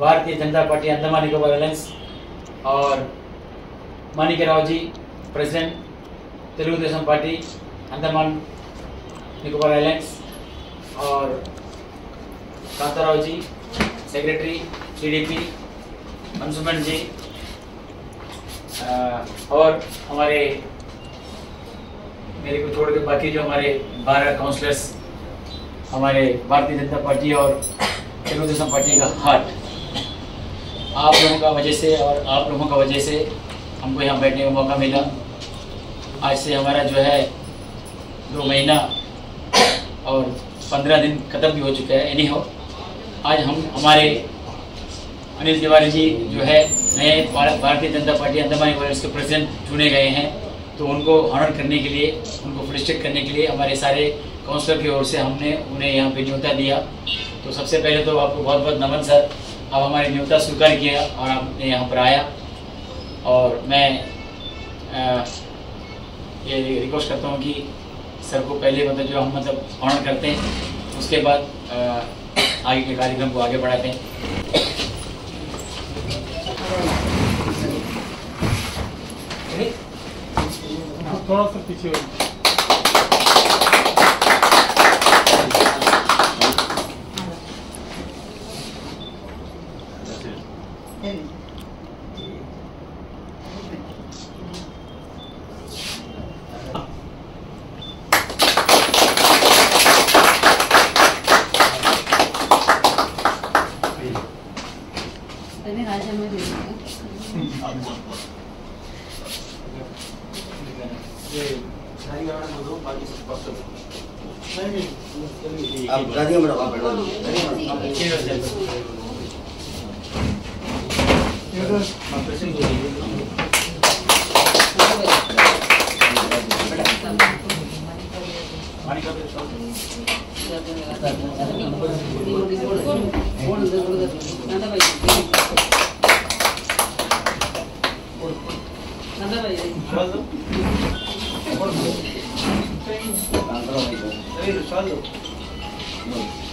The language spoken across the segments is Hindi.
भारतीय जनता पार्टी अंडमान निकोबार अलायंस और Manikya Rao ji president Telugu Desam party Andaman Nicobar alliance और कांताराव जी सेक्रेटरी टीडीपी, अंशुमन जी और हमारे मेरे को छोड़ के बाकी जो हमारे 12 काउंसलर्स हमारे भारतीय जनता पार्टी और तेलुगुदेशम पार्टी का हार्ट, आप लोगों का वजह से और आप लोगों का वजह से हमको यहाँ बैठने का मौका मिला। आज से हमारा जो है 2 महीना और 15 दिन खत्म भी हो चुका है। एनी हो, आज हम हमारे अनिल तिवारी जी जो है नए भारतीय जनता पार्टी अंडमान निकोबार के प्रेसिडेंट चुने गए हैं, तो उनको ऑनर करने के लिए, उनको फेलिसिटेट करने के लिए हमारे सारे काउंसलर की ओर से हमने उन्हें यहाँ पे न्योता दिया। तो सबसे पहले तो आपको बहुत बहुत नमन सर, आप हमारे न्योता स्वीकार किया और आपने यहाँ पर आया। और मैं ये रिक्वेस्ट करता हूँ कि सर को पहले मतलब जो हम मतलब ऑनर करते हैं, उसके बाद आगे के कार्यक्रम को आगे बढ़ाते हैं। थोड़ा सा पीछे आप गाड़ी में रखा बैठो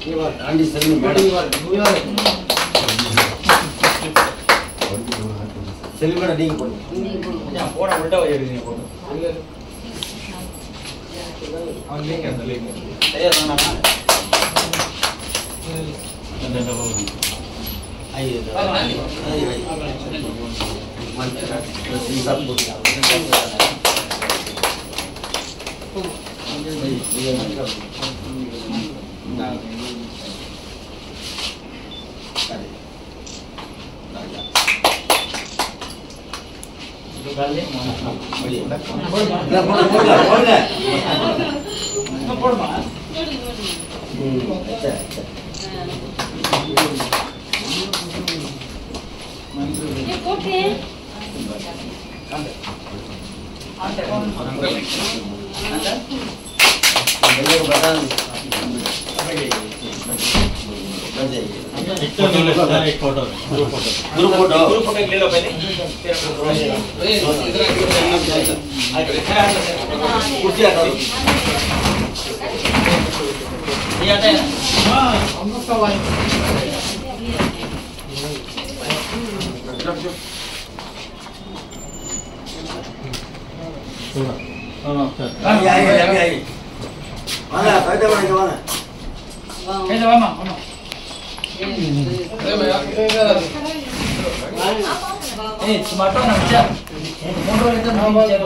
ये बात आंटी सही में मैडम सेलिब्रेट नहीं कोई अच्छा फोड़ा उल्टा हो जाएगा फोटो और लेके अंदर लेके तैयार होना ना अंदर दबो आइए आइए मन सब कुछ एक फोटो ग्रुप फोटो ले लो पहले कुर्सी हटाओ ये आता है हाँ हम लोग सब आए आई वाला फायदा बड़ा वाला कैसे मामा टमाटो ना बच्चा फोटो एकदम हमारा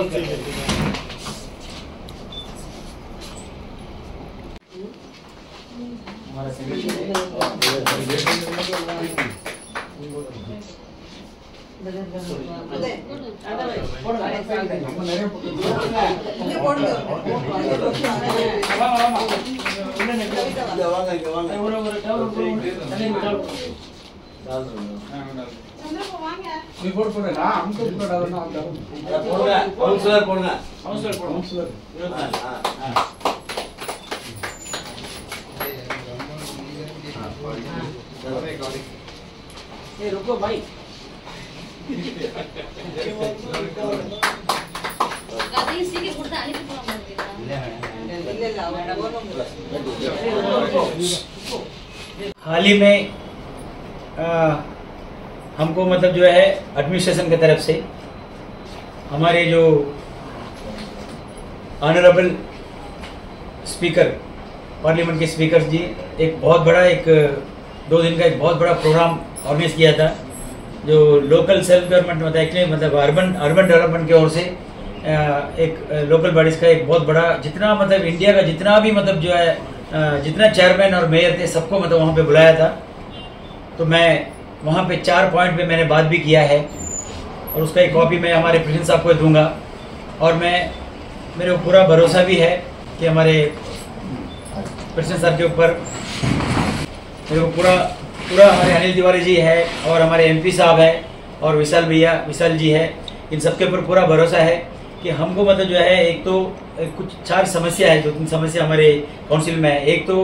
रुको भाई हाल ही में हमको मतलब जो है एडमिनिस्ट्रेशन की तरफ से हमारे जो ऑनरेबल स्पीकर पार्लियामेंट के स्पीकर जी एक बहुत बड़ा 2 दिन का एक बहुत बड़ा प्रोग्राम ऑर्गेनाइज किया था, जो लोकल सेल्फ गवर्नमेंट मतलब अर्बन डेवलपमेंट की ओर से एक लोकल बॉडीज का एक बहुत बड़ा जितना मतलब इंडिया का जितना भी मतलब जो है जितना चेयरमैन और मेयर थे सबको मतलब वहाँ पे बुलाया था। तो मैं वहाँ पे 4 पॉइंट पे मैंने बात भी किया है और उसका एक कॉपी मैं हमारे प्रेसिडेंट साहब को दूंगा। और मेरे को पूरा भरोसा भी है कि हमारे प्रेसिडेंट साहब के ऊपर मेरे को पूरा हमारे अनिल तिवारी जी है और हमारे एमपी साहब है और विशाल जी है, इन सबके ऊपर पूरा भरोसा है कि हमको मतलब जो है एक तो कुछ 4 समस्या है, 2-3 समस्या हमारे काउंसिल में है। एक तो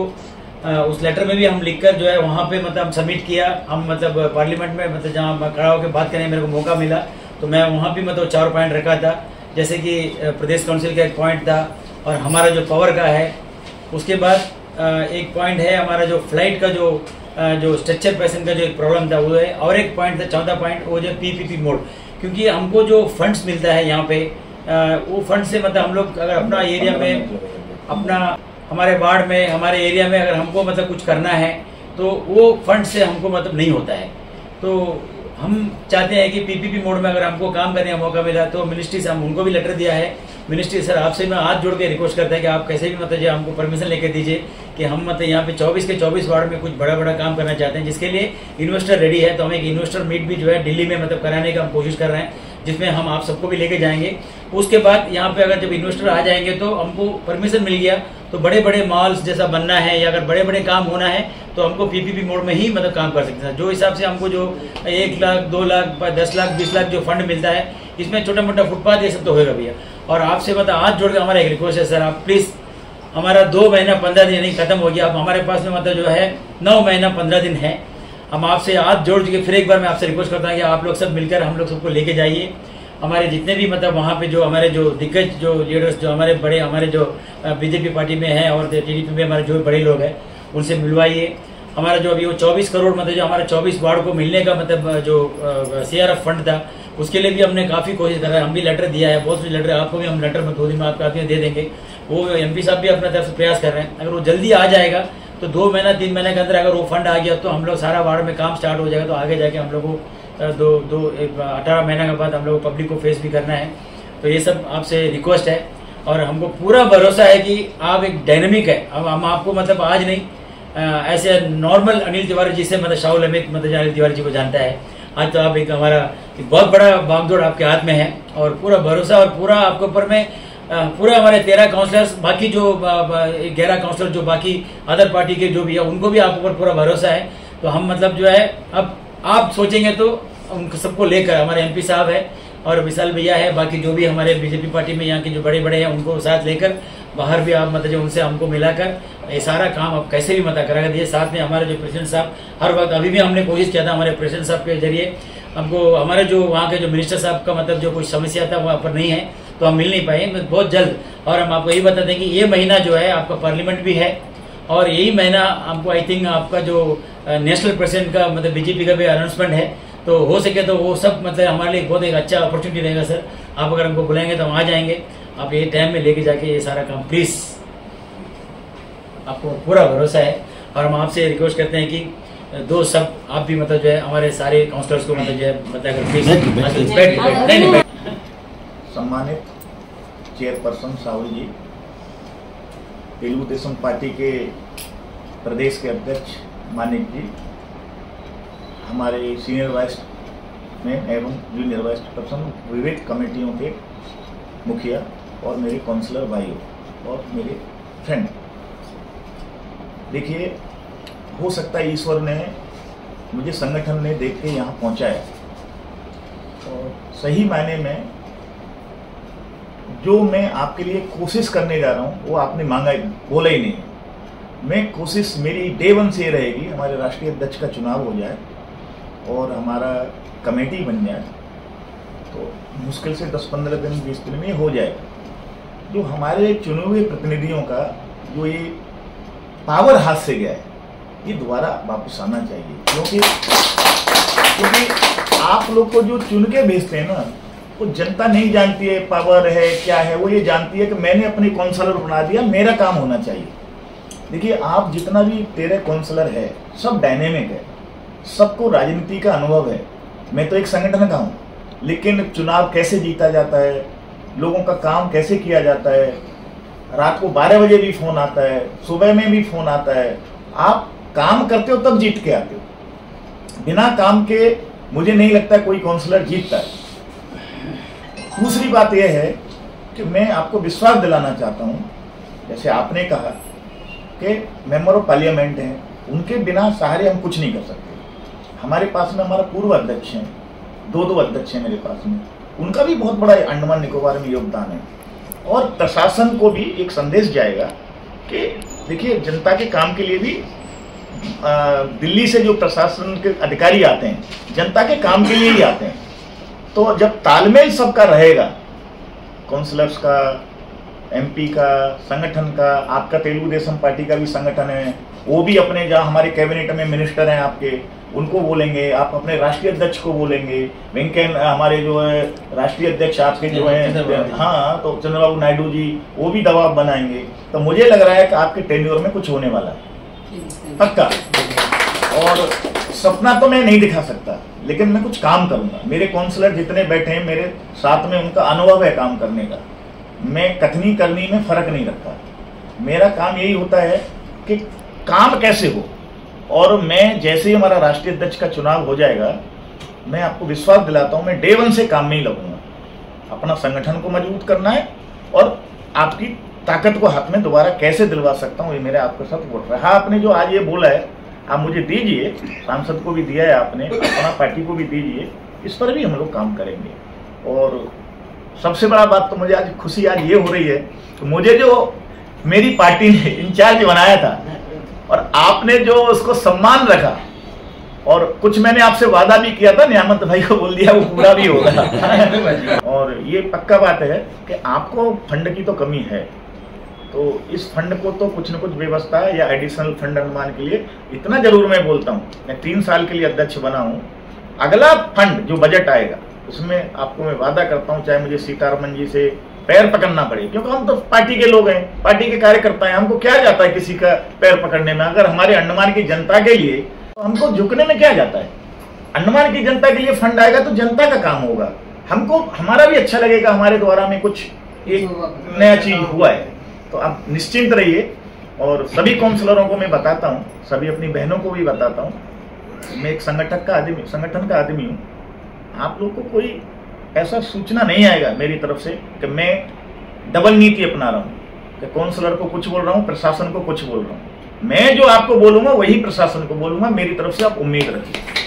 उस लेटर में भी हम लिखकर जो है वहाँ पे मतलब सबमिट किया, हम मतलब पार्लियामेंट में मतलब जहाँ खड़ा होकर बात करने मेरे को मौका मिला तो मैं वहाँ भी मतलब 4 पॉइंट रखा था, जैसे कि प्रदेश काउंसिल का एक पॉइंट था और हमारा जो पावर का है। उसके बाद एक पॉइंट है हमारा जो फ्लाइट का जो स्ट्रक्चर पेशेंट का जो एक प्रॉब्लम था वो है, और एक पॉइंट था 14 पॉइंट वो जो पीपीपी मोड, क्योंकि हमको जो फंड्स मिलता है यहाँ पे वो फंड से मतलब हम लोग अगर अपना एरिया में हमारे वार्ड में हमारे एरिया में अगर हमको मतलब कुछ करना है तो वो फंड से हमको मतलब नहीं होता है। तो हम चाहते हैं कि पीपीपी मोड में अगर हमको काम करने का मौका मिला तो मिनिस्ट्री से हम उनको भी लेटर दिया है। मिनिस्ट्री सर आपसे मैं हाथ जोड़ के रिक्वेस्ट करता है कि आप कैसे भी मतलब जो हमको परमिशन लेके दीजिए कि हम मतलब यहाँ पे 24 के 24 वार्ड में कुछ बड़ा काम करना चाहते हैं, जिसके लिए इन्वेस्टर रेडी है। तो हम एक इन्वेस्टर मीट भी जो है दिल्ली में मतलब कराने का हम कोशिश कर रहे हैं, जिसमें हम आप सबको भी लेके जाएंगे। उसके बाद यहाँ पे अगर जब इन्वेस्टर आ जाएंगे तो हमको परमिशन मिल गया तो बड़े मॉल्स जैसा बनना है या अगर बड़े काम होना है तो हमको पीपीपी मोड में ही मतलब काम कर सकते हैं। जो हिसाब से हमको जो 1 लाख 2 लाख 10 लाख 20 लाख जो फंड मिलता है इसमें छोटा मोटा फुटपाथ ये सब तो होगा भैया। और आपसे मतलब हाथ जोड़ के हमारा एक रिक्वेस्ट है सर, आप प्लीज़ हमारा 2 महीना 15 दिन यानी खत्म हो गया, अब हमारे पास में मतलब जो है 9 महीना 15 दिन है। हम आपसे हाथ जोड़ के फिर एक बार मैं आपसे रिक्वेस्ट करता हूँ कि आप लोग सब मिलकर हम लोग सबको लेके जाइए। हमारे जितने भी मतलब वहाँ पे जो हमारे जो दिग्गज जो लीडर्स जो हमारे जो बीजेपी पार्टी में हैं और टीडीपी में हमारे जो बड़े लोग हैं उनसे मिलवाइए। हमारा जो अभी वो 24 करोड़ मतलब जो हमारे 24 वार्ड को मिलने का मतलब जो CRF फंड था उसके लिए भी हमने काफ़ी कोशिश कर रहे हैं, हम भी लेटर दिया है, बहुत से लेटर आपको भी हम लेटर में 2 दिन में आपको दे देंगे। वो MP साहब भी अपना तरफ से प्रयास कर रहे हैं, अगर वो जल्दी आ जाएगा तो 2 महीना 3 महीने के अंदर अगर वो फंड आ गया तो हम लोग सारा वार्ड में काम स्टार्ट हो जाएगा। तो आगे जाके हम लोग को 18 महीने के बाद हम लोग पब्लिक को फेस भी करना है। तो ये सब आपसे रिक्वेस्ट है और हमको पूरा भरोसा है कि आप एक डायनेमिक है। अब हम आपको मतलब आज नहीं ऐसे नॉर्मल अनिल तिवारी जी से मतलब शाहुल अमित मतलब अनिल तिवारी जी को जानता है, आज तो आप एक हमारा एक बहुत बड़ा बागडोर आपके हाथ में है और पूरा भरोसा और पूरा आपके ऊपर में पूरा हमारे 13 काउंसलर्स बाकी जो 11 काउंसलर जो बाकी अदर पार्टी के जो भी है उनको भी आप ऊपर पूरा भरोसा है। तो हम मतलब जो है अब आप सोचेंगे तो उनको सबको लेकर हमारे MP साहब है और विशाल भैया है, बाकी जो भी हमारे बीजेपी पार्टी में यहाँ के जो बड़े हैं उनको साथ लेकर बाहर भी आप मतलब जो उनसे हमको मिलाकर ये सारा काम आप कैसे भी मतलब करा दिए। साथ में हमारे जो प्रेसिडेंट साहब हर वक्त अभी भी हमने कोशिश किया था हमारे प्रेसिडेंट साहब के जरिए हमको हमारे जो वहाँ के जो मिनिस्टर साहब का मतलब जो कोई समस्या था वहाँ पर नहीं है तो हम मिल नहीं पाए बहुत जल्द। और हम आपको यही बता दें कि ये महीना जो है आपका पार्लियामेंट भी है और यही महीना हमको आई थिंक आपका जो नेशनल प्रेसिडेंट का मतलब बीजेपी का भी अनाउंसमेंट है। तो हो सके तो वो सब मतलब हमारे लिए बहुत एक अच्छा अपॉर्चुनिटी रहेगा सर। आप अगर हमको बुलाएंगे तो हम आ जाएंगे, आप ये टाइम में लेके जाके ये सारा काम प्लीज़, आपको पूरा भरोसा है। और हम आपसे रिक्वेस्ट करते हैं कि दो सब आप भी मतलब जो है हमारे सारे काउंसलर्स को मतलब जो है बताकर प्लीज। सम्मानित चेयरपर्सन साहुल जी, तेलुगु देशम पार्टी के प्रदेश के अध्यक्ष मानिक जी, हमारे सीनियर वाइस में एवं जूनियर वाइस पर्सन विविध कमेटियों के मुखिया और मेरे काउंसलर भाइयों और मेरे फ्रेंड, देखिए हो सकता है ईश्वर ने मुझे संगठन ने देख के यहाँ पहुँचाया और सही मायने में जो मैं आपके लिए कोशिश करने जा रहा हूँ वो आपने मांगा बोला ही नहीं। मैं कोशिश मेरी डे 1 से रहेगी हमारे राष्ट्रीय अध्यक्ष का चुनाव हो जाए और हमारा कमेटी बन जाए तो मुश्किल से 10-15 दिन 20 दिन में हो जाए। जो हमारे चुने हुए प्रतिनिधियों का जो ये पावर हाथ से गया है ये दोबारा वापस आना चाहिए, क्योंकि आप लोग को जो चुन के भेजते हैं ना, वो जनता नहीं जानती है पावर है क्या है, वो ये जानती है कि मैंने अपने काउंसलर बना दिया, मेरा काम होना चाहिए। देखिए, आप जितना भी 13 काउंसलर है, सब डायनेमिक है, सबको राजनीति का अनुभव है। मैं तो एक संगठन का हूँ, लेकिन चुनाव कैसे जीता जाता है, लोगों का काम कैसे किया जाता है, रात को 12 बजे भी फोन आता है, सुबह में भी फोन आता है। आप काम करते हो तब जीत के आते हो, बिना काम के मुझे नहीं लगता कोई काउंसलर जीतता है। दूसरी बात यह है कि मैं आपको विश्वास दिलाना चाहता हूं, जैसे आपने कहा कि मेंबर ऑफ पार्लियामेंट हैं, उनके बिना सहारे हम कुछ नहीं कर सकते। हमारे पास में हमारा पूर्व अध्यक्ष हैं, दो अध्यक्ष हैं मेरे पास में, उनका भी बहुत बड़ा अंडमान निकोबार में योगदान है। और प्रशासन को भी एक संदेश जाएगा कि देखिए, जनता के काम के लिए भी दिल्ली से जो प्रशासन के अधिकारी आते हैं, जनता के काम के लिए ही आते हैं। तो जब तालमेल सबका रहेगा, काउंसलर्स का, एमपी का, संगठन का, आपका तेलुगु देशम पार्टी का भी संगठन है, वो भी अपने जहाँ हमारे कैबिनेट में मिनिस्टर हैं आपके, उनको बोलेंगे, आप अपने राष्ट्रीय अध्यक्ष को बोलेंगे, वेंकैया हमारे जो है राष्ट्रीय अध्यक्ष आपके जो है, हाँ, तो चंद्रबाबू नायडू जी, वो भी दबाव बनाएंगे। तो मुझे लग रहा है कि आपके टेन्योर में कुछ होने वाला है पक्का। और सपना तो मैं नहीं दिखा सकता, लेकिन मैं कुछ काम करूंगा। मेरे काउंसलर जितने बैठे हैं मेरे साथ में, उनका अनुभव है काम करने का। मैं कथनी करनी में फर्क नहीं रखता, मेरा काम यही होता है कि काम कैसे हो। और मैं जैसे ही हमारा राष्ट्रीय अध्यक्ष का चुनाव हो जाएगा, मैं आपको विश्वास दिलाता हूं, मैं डे 1 से काम में ही लगूंगा। अपना संगठन को मजबूत करना है और आपकी ताकत को हाथ में दोबारा कैसे दिलवा सकता हूं, ये मेरे आपके साथ बोल रहा है। आपने जो आज ये बोला है, आप मुझे दीजिए, सांसद को भी दिया है आपने, अपना पार्टी को भी दीजिए, इस पर भी हम लोग काम करेंगे। और सबसे बड़ा बात तो मुझे आज खुशी आज ये हो रही है कि मुझे जो मेरी पार्टी ने इंचार्ज बनाया था और आपने जो उसको सम्मान रखा, और कुछ मैंने आपसे वादा भी किया था, नियामत भाई को बोल दिया, वो पूरा भी होगा। और ये पक्का बात है कि आपको फंड की तो कमी है, तो इस फंड को तो कुछ न कुछ व्यवस्था या एडिशनल फंड अनुमान के लिए, इतना जरूर मैं बोलता हूँ, मैं 3 साल के लिए अध्यक्ष बना हूँ। अगला फंड जो बजट आएगा, उसमें आपको मैं वादा करता हूँ, चाहे मुझे सीतारमन जी से पैर पकड़ना पड़े, क्योंकि हम तो पार्टी के लोग हैं, पार्टी के कार्यकर्ता हैं, हमको क्या जाता है किसी का पैर पकड़ने में। अगर हमारे अंडमान की जनता के लिए, तो हमको झुकने में क्या जाता है। अंडमान की जनता के लिए फंड आएगा तो जनता का काम होगा, हमको हमारा भी अच्छा लगेगा, हमारे द्वारा में कुछ एक नया चीज हुआ है। तो आप निश्चिंत रहिए। और सभी काउंसलरों को मैं बताता हूँ, सभी अपनी बहनों को भी बताता हूँ, मैं एक संगठन का आदमी हूँ। आप लोग को कोई ऐसा सूचना नहीं आएगा मेरी तरफ से कि मैं डबल नीति अपना रहा हूँ, कि काउंसलर को कुछ बोल रहा हूँ, प्रशासन को कुछ बोल रहा हूँ। मैं जो आपको बोलूंगा वही प्रशासन को बोलूंगा, मेरी तरफ से आप उम्मीद रखिए।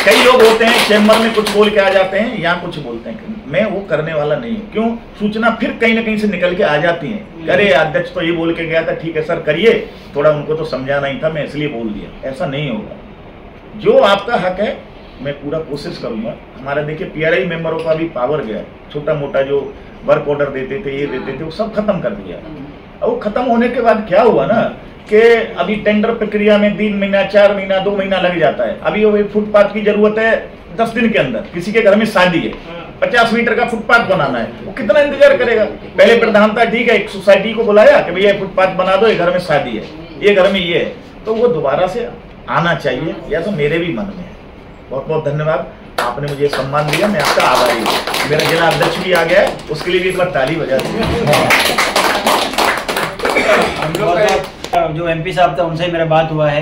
कई लोग होते हैं चैम्बर में कुछ बोल के आ जाते हैं, यहाँ कुछ बोलते हैं, मैं वो करने वाला नहीं हूँ। क्यों? सूचना फिर कहीं ना कहीं से निकल के आ जाती है, अरे अध्यक्ष तो ये बोल के गया था, ठीक है सर करिए, थोड़ा उनको तो समझाना ही था, मैं इसलिए बोल दिया। ऐसा नहीं होगा। जो आपका हक है मैं पूरा कोशिश करूंगा। हमारा देखिए PRI मेंबरों का भी पावर गया, छोटा मोटा जो वर्क ऑर्डर देते थे, ये देते थे, वो सब खत्म कर दिया। और वो खत्म होने के बाद क्या हुआ ना कि अभी टेंडर प्रक्रिया में 3 महीना, 4 महीना, 2 महीना लग जाता है। अभी वो फुटपाथ की जरूरत है 10 दिन के अंदर, किसी के घर में शादी है, 50 मीटर का फुटपाथ बनाना है, वो कितना इंतजार करेगा। पहले प्रधानता ठीक है, एक सोसाइटी को बुलाया कि भैया फुटपाथ बना दो, ये घर में शादी है, ये घर में ये है, तो वो दोबारा से आना चाहिए, या तो मेरे भी मन में है। बहुत बहुत धन्यवाद, आपने मुझे सम्मान दिया, मैं आपका आभारी हूँ। मेरा जिला अध्यक्ष भी आ गया है, उसके लिए भी एक बार ताली बजा दीजिए। जो MP साहब था उनसे मेरा बात हुआ है,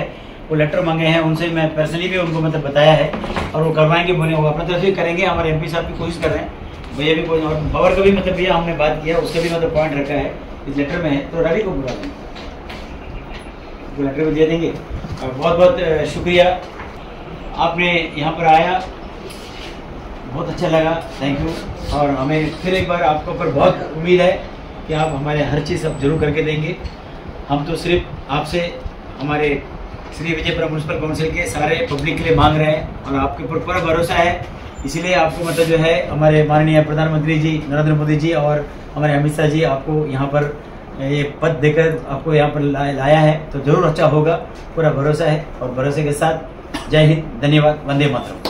वो लेटर मांगे हैं, उनसे मैं पर्सनली भी उनको मतलब बताया है, और वो करवाएंगे, बोले वो अपना तरफ से करेंगे। हमारे MP साहब भी कोशिश कर रहे हैं, भैया भी कोई, और पावर का भी मतलब भैया हमने बात किया, उसका भी मतलब पॉइंट रखा है इस लेटर में है, तो रवि को बुला देंगे, वो लेटर भी दे देंगे। और बहुत बहुत शुक्रिया, आपने यहाँ पर आया, बहुत अच्छा लगा, थैंक यू। और हमें फिर एक बार आपके ऊपर बहुत उम्मीद है कि आप हमारे हर चीज़ अब जरूर करके देंगे। हम तो सिर्फ आपसे हमारे श्री विजयपुरा म्यूनसिपल काउंसिल के सारे पब्लिक के लिए मांग रहे हैं, और आपके ऊपर पूरा भरोसा है, इसीलिए आपको मतलब जो है हमारे माननीय प्रधानमंत्री जी नरेंद्र मोदी जी और हमारे अमित शाह जी आपको यहाँ पर ये पद देकर आपको यहाँ पर लाया है, तो जरूर अच्छा होगा, पूरा भरोसा है। और भरोसे के साथ जय हिंद, धन्यवाद, वंदे मातरम।